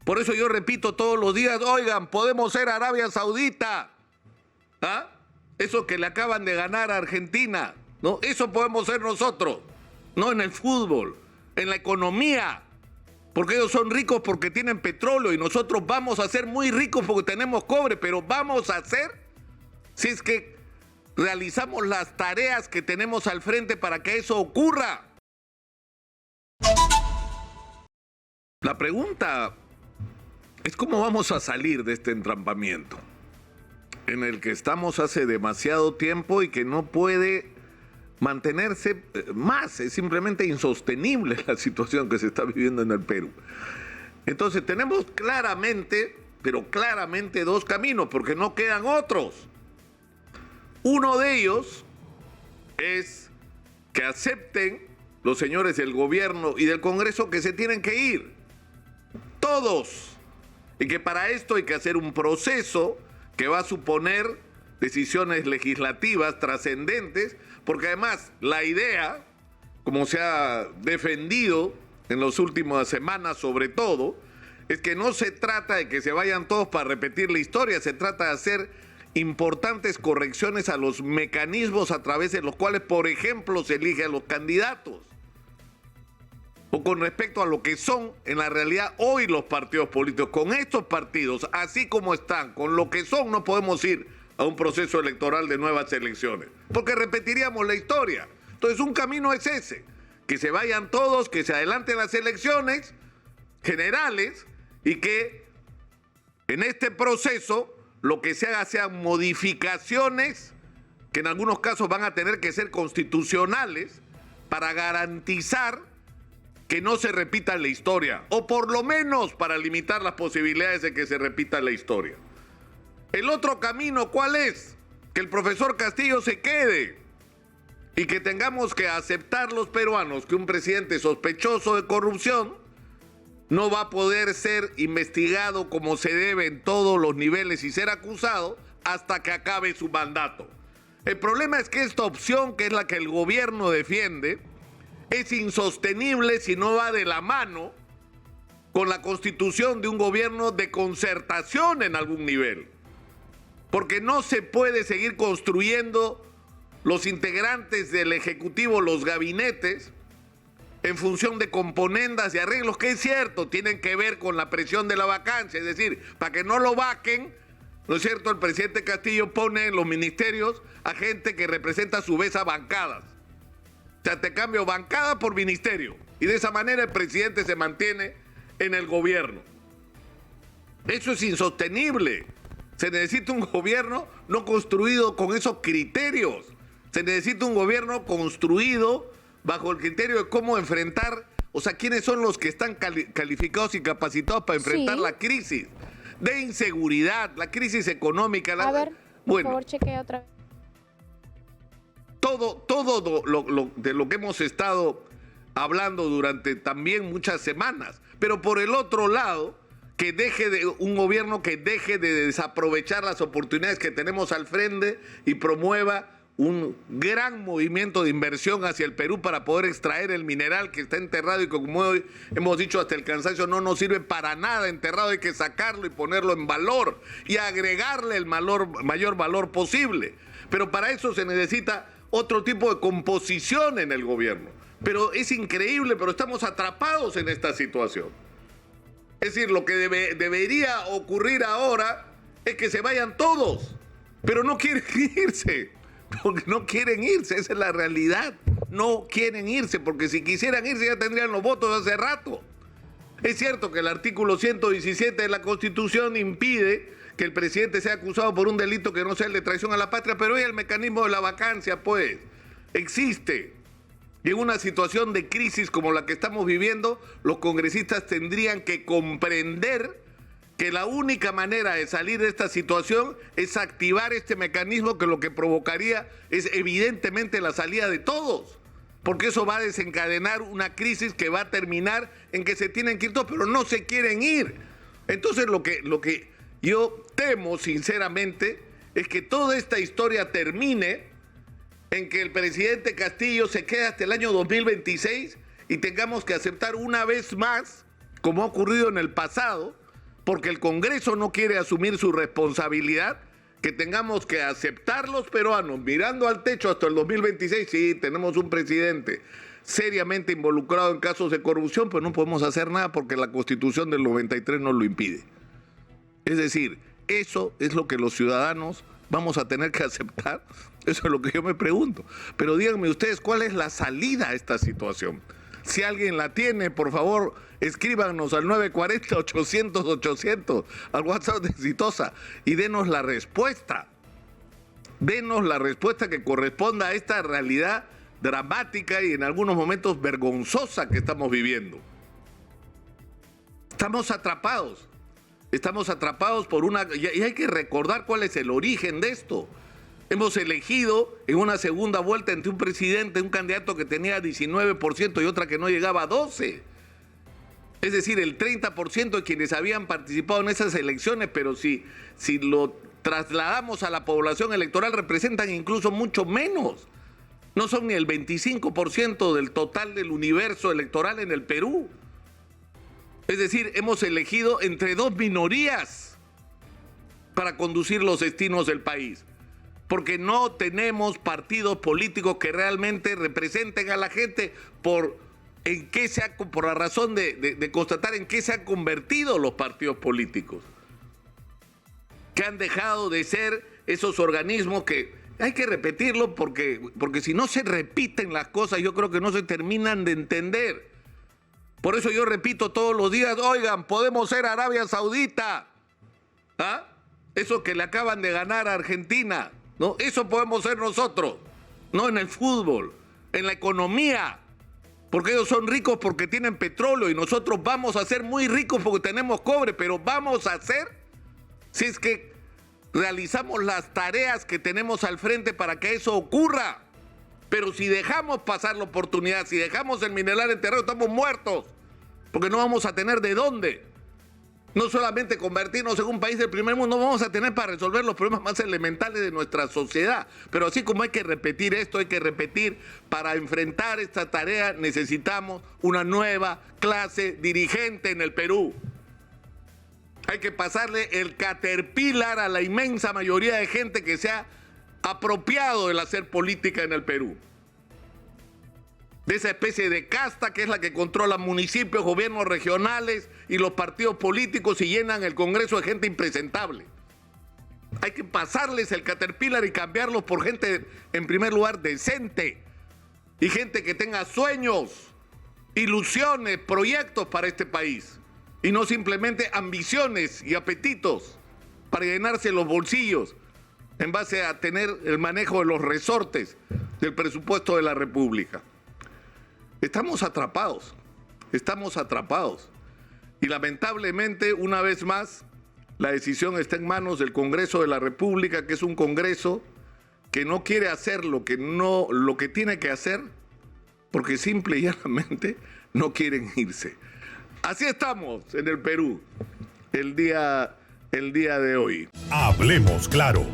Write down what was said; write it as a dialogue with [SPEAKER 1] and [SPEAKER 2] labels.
[SPEAKER 1] Por eso yo repito todos los días, oigan, podemos ser Arabia Saudita. ¿Ah? Eso que le acaban de ganar a Argentina, ¿no? Eso podemos ser nosotros, no en el fútbol, en la economía. Porque ellos son ricos porque tienen petróleo y nosotros vamos a ser muy ricos porque tenemos cobre, pero vamos a ser si es que realizamos las tareas que tenemos al frente para que eso ocurra. La pregunta es cómo vamos a salir de este entrampamiento en el que estamos hace demasiado tiempo y que no puede mantenerse más. Es simplemente insostenible la situación que se está viviendo en el Perú. Entonces tenemos claramente, pero claramente dos caminos, porque no quedan otros. Uno de ellos es que acepten los señores del gobierno y del Congreso que se tienen que ir. Todos. Y que para esto hay que hacer un proceso que va a suponer decisiones legislativas trascendentes, porque además la idea, como se ha defendido en las últimas semanas sobre todo, es que no se trata de que se vayan todos para repetir la historia, se trata de hacer importantes correcciones a los mecanismos a través de los cuales, por ejemplo, se elige a los candidatos. O con respecto a lo que son en la realidad hoy los partidos políticos. Con estos partidos, así como están, con lo que son, no podemos ir a un proceso electoral de nuevas elecciones, porque repetiríamos la historia. Entonces un camino es ese, que se vayan todos, que se adelanten las elecciones generales y que en este proceso lo que se haga sean modificaciones que en algunos casos van a tener que ser constitucionales para garantizar que no se repita la historia, o por lo menos para limitar las posibilidades de que se repita la historia. El otro camino, ¿cuál es? Que el profesor Castillo se quede y que tengamos que aceptar los peruanos que un presidente sospechoso de corrupción no va a poder ser investigado como se debe en todos los niveles y ser acusado hasta que acabe su mandato. El problema es que esta opción, que es la que el gobierno defiende, es insostenible si no va de la mano con la constitución de un gobierno de concertación en algún nivel. Porque no se puede seguir construyendo los integrantes del Ejecutivo, los gabinetes, en función de componendas y arreglos que es cierto, tienen que ver con la presión de la vacancia. Es decir, para que no lo vaquen, ¿no es cierto? El presidente Castillo pone en los ministerios a gente que representa a su vez a bancadas. O sea, te cambio bancada por ministerio. Y de esa manera el presidente se mantiene en el gobierno. Eso es insostenible. Se necesita un gobierno no construido con esos criterios. Se necesita un gobierno construido bajo el criterio de cómo enfrentar, o sea, quiénes son los que están calificados y capacitados para enfrentar la crisis de inseguridad, la crisis económica.
[SPEAKER 2] A ver, por favor, chequea otra vez.
[SPEAKER 1] Todo de lo que hemos estado hablando durante también muchas semanas. Pero por el otro lado, que deje de un gobierno que deje de desaprovechar las oportunidades que tenemos al frente y promueva un gran movimiento de inversión hacia el Perú para poder extraer el mineral que está enterrado y que, como hoy hemos dicho hasta el cansancio, no nos sirve para nada enterrado. Hay que sacarlo y ponerlo en valor y agregarle el mayor valor posible. Pero para eso se necesita otro tipo de composición en el gobierno. Pero es increíble, pero estamos atrapados en esta situación. Es decir, lo que debería ocurrir ahora es que se vayan todos, pero no quieren irse, porque no quieren irse, esa es la realidad. No quieren irse, porque si quisieran irse ya tendrían los votos hace rato. Es cierto que el artículo 117 de la Constitución impide que el presidente sea acusado por un delito que no sea el de traición a la patria, pero hoy el mecanismo de la vacancia, pues, existe. Y en una situación de crisis como la que estamos viviendo, los congresistas tendrían que comprender que la única manera de salir de esta situación es activar este mecanismo, que lo que provocaría es evidentemente la salida de todos, porque eso va a desencadenar una crisis que va a terminar en que se tienen que ir todos, pero no se quieren ir. Entonces lo que yo temo sinceramente es que toda esta historia termine en que el presidente Castillo se quede hasta el año 2026 y tengamos que aceptar una vez más, como ha ocurrido en el pasado, porque el Congreso no quiere asumir su responsabilidad, que tengamos que aceptar los peruanos mirando al techo hasta el 2026. Sí, tenemos un presidente seriamente involucrado en casos de corrupción, pero no podemos hacer nada porque la Constitución del 93 nos lo impide. Es decir, eso es lo que los ciudadanos vamos a tener que aceptar. Eso es lo que yo me pregunto. Pero díganme ustedes, ¿cuál es la salida a esta situación? Si alguien la tiene, por favor, escríbanos al 940-800-800, al WhatsApp de Exitosa, y denos la respuesta. Denos la respuesta que corresponda a esta realidad dramática y en algunos momentos vergonzosa que estamos viviendo. Estamos atrapados por una... Y hay que recordar cuál es el origen de esto. Hemos elegido en una segunda vuelta entre un presidente, un candidato que tenía 19% y otra que no llegaba a 12%. Es decir, el 30% de quienes habían participado en esas elecciones, pero si lo trasladamos a la población electoral, representan incluso mucho menos. No son ni el 25% del total del universo electoral en el Perú. Es decir, hemos elegido entre dos minorías para conducir los destinos del país. Porque no tenemos partidos políticos que realmente representen a la gente por la razón de constatar en qué se han convertido los partidos políticos. Que han dejado de ser esos organismos que hay que repetirlo porque si no se repiten las cosas, yo creo que no se terminan de entender. Por eso yo repito todos los días, oigan, podemos ser Arabia Saudita. ¿Ah? Eso que le acaban de ganar a Argentina. ¿No? Eso podemos ser nosotros, no en el fútbol, en la economía, porque ellos son ricos porque tienen petróleo y nosotros vamos a ser muy ricos porque tenemos cobre, pero vamos a ser, si es que realizamos las tareas que tenemos al frente para que eso ocurra. Pero si dejamos pasar la oportunidad, si dejamos el mineral enterrado, estamos muertos, porque no vamos a tener de dónde. No solamente convertirnos en un país del primer mundo, no vamos a tener para resolver los problemas más elementales de nuestra sociedad. Pero así como hay que repetir esto, hay que repetir, para enfrentar esta tarea necesitamos una nueva clase dirigente en el Perú. Hay que pasarle el caterpillar a la inmensa mayoría de gente que se ha apropiado del hacer política en el Perú. De esa especie de casta que es la que controla municipios, gobiernos regionales y los partidos políticos y llenan el Congreso de gente impresentable. Hay que pasarles el caterpillar y cambiarlos por gente, en primer lugar, decente y gente que tenga sueños, ilusiones, proyectos para este país y no simplemente ambiciones y apetitos para llenarse los bolsillos en base a tener el manejo de los resortes del presupuesto de la República. Estamos atrapados. Y lamentablemente, una vez más, la decisión está en manos del Congreso de la República, que es un Congreso que no quiere hacer lo que tiene que hacer, porque simple y llanamente no quieren irse. Así estamos en el Perú el día de hoy.
[SPEAKER 3] Hablemos claro.